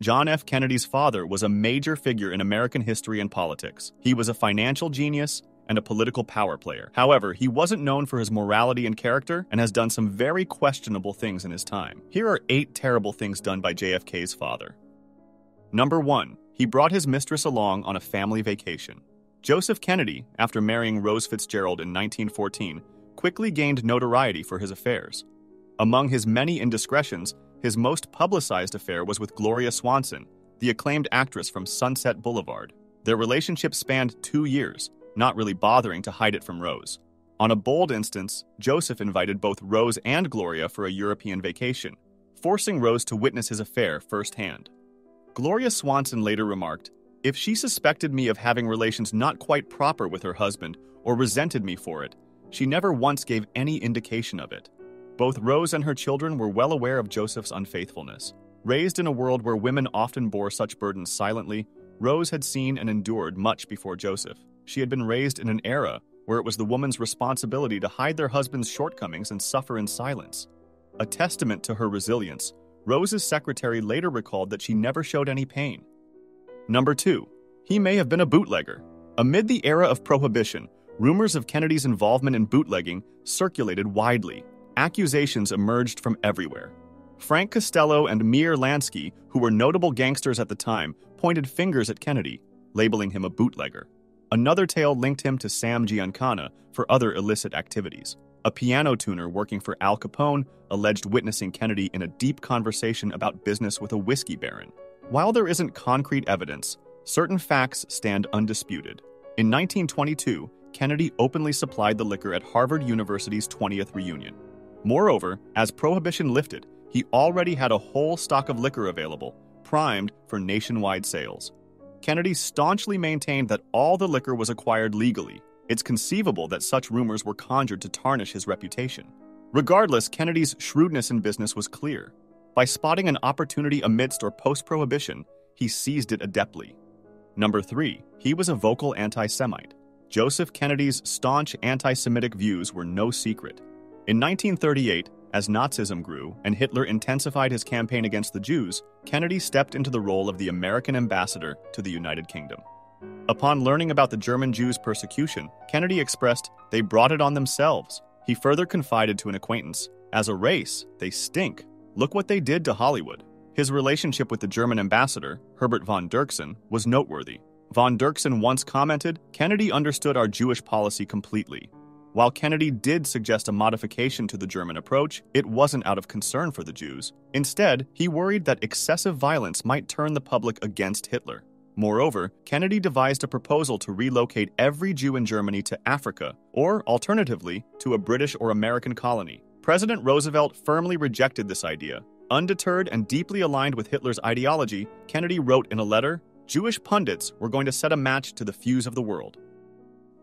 John F. Kennedy's father was a major figure in American history and politics. He was a financial genius and a political power player. However, he wasn't known for his morality and character and has done some very questionable things in his time. Here are 8 terrible things done by JFK's father. Number 1. He brought his mistress along on a family vacation. Joseph Kennedy, after marrying Rose Fitzgerald in 1914, quickly gained notoriety for his affairs. Among his many indiscretions, his most publicized affair was with Gloria Swanson, the acclaimed actress from Sunset Boulevard. Their relationship spanned 2 years, not really bothering to hide it from Rose. On a bold instance, Joseph invited both Rose and Gloria for a European vacation, forcing Rose to witness his affair firsthand. Gloria Swanson later remarked, "If she suspected me of having relations not quite proper with her husband or resented me for it, she never once gave any indication of it." Both Rose and her children were well aware of Joseph's unfaithfulness. Raised in a world where women often bore such burdens silently, Rose had seen and endured much before Joseph. She had been raised in an era where it was the woman's responsibility to hide their husband's shortcomings and suffer in silence. A testament to her resilience, Rose's secretary later recalled that she never showed any pain. Number 2. He may have been a bootlegger. Amid the era of prohibition, rumors of Kennedy's involvement in bootlegging circulated widely. Accusations emerged from everywhere. Frank Costello and Meir Lansky, who were notable gangsters at the time, pointed fingers at Kennedy, labeling him a bootlegger. Another tale linked him to Sam Giancana for other illicit activities. A piano tuner working for Al Capone alleged witnessing Kennedy in a deep conversation about business with a whiskey baron. While there isn't concrete evidence, certain facts stand undisputed. In 1922, Kennedy openly supplied the liquor at Harvard University's 20th reunion. Moreover, as prohibition lifted, he already had a whole stock of liquor available, primed for nationwide sales. Kennedy staunchly maintained that all the liquor was acquired legally. It's conceivable that such rumors were conjured to tarnish his reputation. Regardless, Kennedy's shrewdness in business was clear. By spotting an opportunity amidst or post-prohibition, he seized it adeptly. Number 3. He was a vocal anti-Semite. Joseph Kennedy's staunch anti-Semitic views were no secret. In 1938, as Nazism grew and Hitler intensified his campaign against the Jews, Kennedy stepped into the role of the American ambassador to the United Kingdom. Upon learning about the German Jews' persecution, Kennedy expressed, "They brought it on themselves." He further confided to an acquaintance, "As a race, they stink. Look what they did to Hollywood." His relationship with the German ambassador, Herbert von Dirksen, was noteworthy. Von Dirksen once commented, "Kennedy understood our Jewish policy completely." While Kennedy did suggest a modification to the German approach, it wasn't out of concern for the Jews. Instead, he worried that excessive violence might turn the public against Hitler. Moreover, Kennedy devised a proposal to relocate every Jew in Germany to Africa, or, alternatively, to a British or American colony. President Roosevelt firmly rejected this idea. Undeterred and deeply aligned with Hitler's ideology, Kennedy wrote in a letter, "Jewish pundits were going to set a match to the fuse of the world."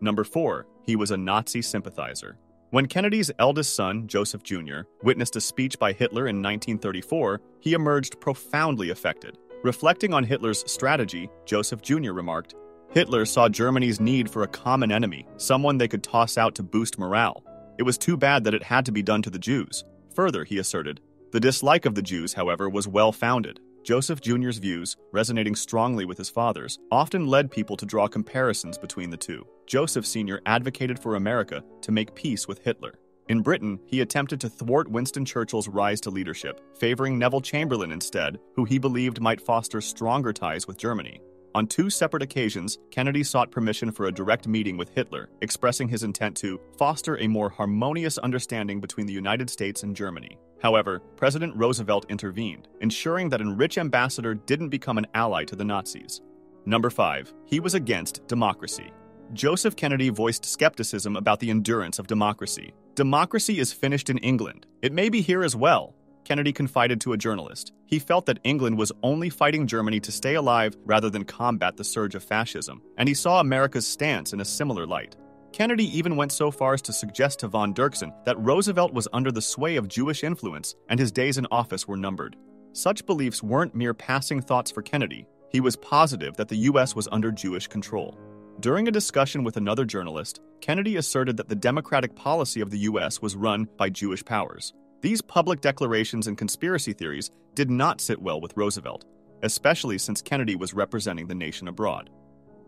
Number 4. He was a Nazi sympathizer. When Kennedy's eldest son, Joseph Jr., witnessed a speech by Hitler in 1934, he emerged profoundly affected. Reflecting on Hitler's strategy, Joseph Jr. remarked, "Hitler saw Germany's need for a common enemy, someone they could toss out to boost morale. It was too bad that it had to be done to the Jews." Further, he asserted, the dislike of the Jews, however, was well-founded. Joseph Jr.'s views, resonating strongly with his father's, often led people to draw comparisons between the two. Joseph Sr. advocated for America to make peace with Hitler. In Britain, he attempted to thwart Winston Churchill's rise to leadership, favoring Neville Chamberlain instead, who he believed might foster stronger ties with Germany. On 2 separate occasions, Kennedy sought permission for a direct meeting with Hitler, expressing his intent to foster a more harmonious understanding between the United States and Germany. However, President Roosevelt intervened, ensuring that an rich ambassador didn't become an ally to the Nazis. Number 5. He was against democracy. Joseph Kennedy voiced skepticism about the endurance of democracy. "Democracy is finished in England. It may be here as well," Kennedy confided to a journalist. He felt that England was only fighting Germany to stay alive rather than combat the surge of fascism, and he saw America's stance in a similar light. Kennedy even went so far as to suggest to von Dirksen that Roosevelt was under the sway of Jewish influence and his days in office were numbered. Such beliefs weren't mere passing thoughts for Kennedy. He was positive that the U.S. was under Jewish control. During a discussion with another journalist, Kennedy asserted that the democratic policy of the U.S. was run by Jewish powers. These public declarations and conspiracy theories did not sit well with Roosevelt. especially since Kennedy was representing the nation abroad.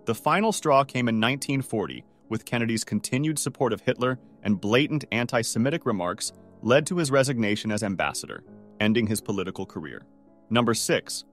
The final straw came in 1940, with Kennedy's continued support of Hitler and blatant anti-Semitic remarks led to his resignation as ambassador, ending his political career. Number 6.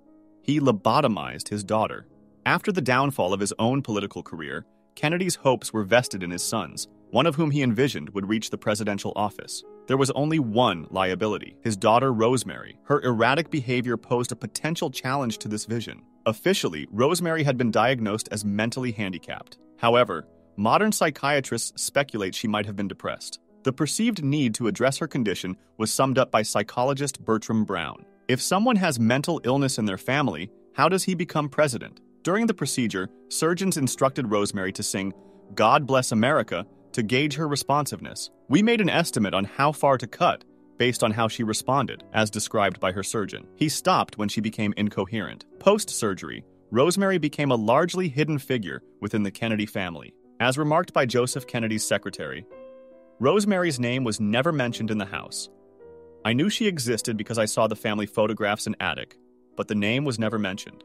He lobotomized his daughter. After the downfall of his own political career, Kennedy's hopes were vested in his sons, one of whom he envisioned would reach the presidential office. There was only one liability: his daughter Rosemary. Her erratic behavior posed a potential challenge to this vision. Officially, Rosemary had been diagnosed as mentally handicapped. However, modern psychiatrists speculate she might have been depressed. The perceived need to address her condition was summed up by psychologist Bertram Brown. If someone has mental illness in their family, how does he become president? During the procedure, surgeons instructed Rosemary to sing "God Bless America" to gauge her responsiveness. We made an estimate on how far to cut based on how she responded, as described by her surgeon. He stopped when she became incoherent. Post-surgery, Rosemary became a largely hidden figure within the Kennedy family. As remarked by Joseph Kennedy's secretary, Rosemary's name was never mentioned in the house. I knew she existed because I saw the family photographs and attic, but the name was never mentioned.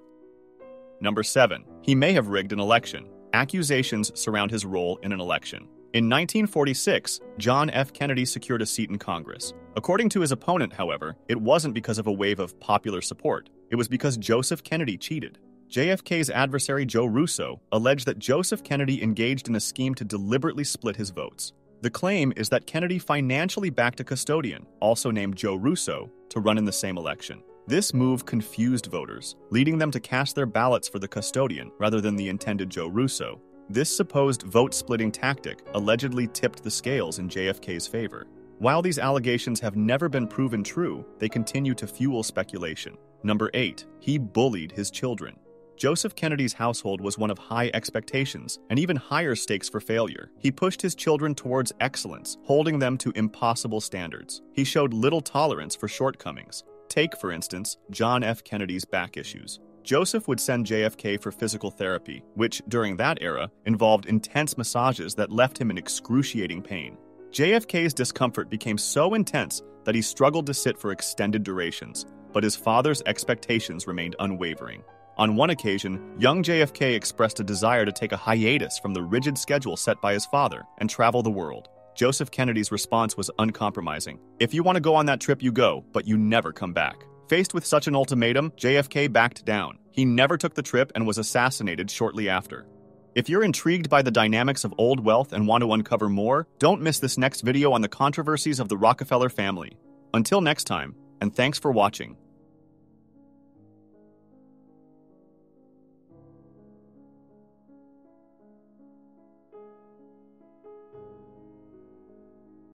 Number 7. He may have rigged an election. Accusations surround his role in an election. In 1946, John F. Kennedy secured a seat in Congress. According to his opponent, however, it wasn't because of a wave of popular support. It was because Joseph Kennedy cheated. JFK's adversary Joe Russo alleged that Joseph Kennedy engaged in a scheme to deliberately split his votes. The claim is that Kennedy financially backed a custodian, also named Joe Russo, to run in the same election. This move confused voters, leading them to cast their ballots for the custodian rather than the intended Joe Russo. This supposed vote-splitting tactic allegedly tipped the scales in JFK's favor. While these allegations have never been proven true, they continue to fuel speculation. Number 8. He bullied his children. Joseph Kennedy's household was one of high expectations and even higher stakes for failure. He pushed his children towards excellence, holding them to impossible standards. He showed little tolerance for shortcomings. Take, for instance, John F. Kennedy's back issues. Joseph would send JFK for physical therapy, which, during that era, involved intense massages that left him in excruciating pain. JFK's discomfort became so intense that he struggled to sit for extended durations, but his father's expectations remained unwavering. On one occasion, young JFK expressed a desire to take a hiatus from the rigid schedule set by his father and travel the world. Joseph Kennedy's response was uncompromising. "If you want to go on that trip, you go, but you never come back." Faced with such an ultimatum, JFK backed down. He never took the trip and was assassinated shortly after. If you're intrigued by the dynamics of old wealth and want to uncover more, don't miss this next video on the controversies of the Rockefeller family. Until next time, and thanks for watching.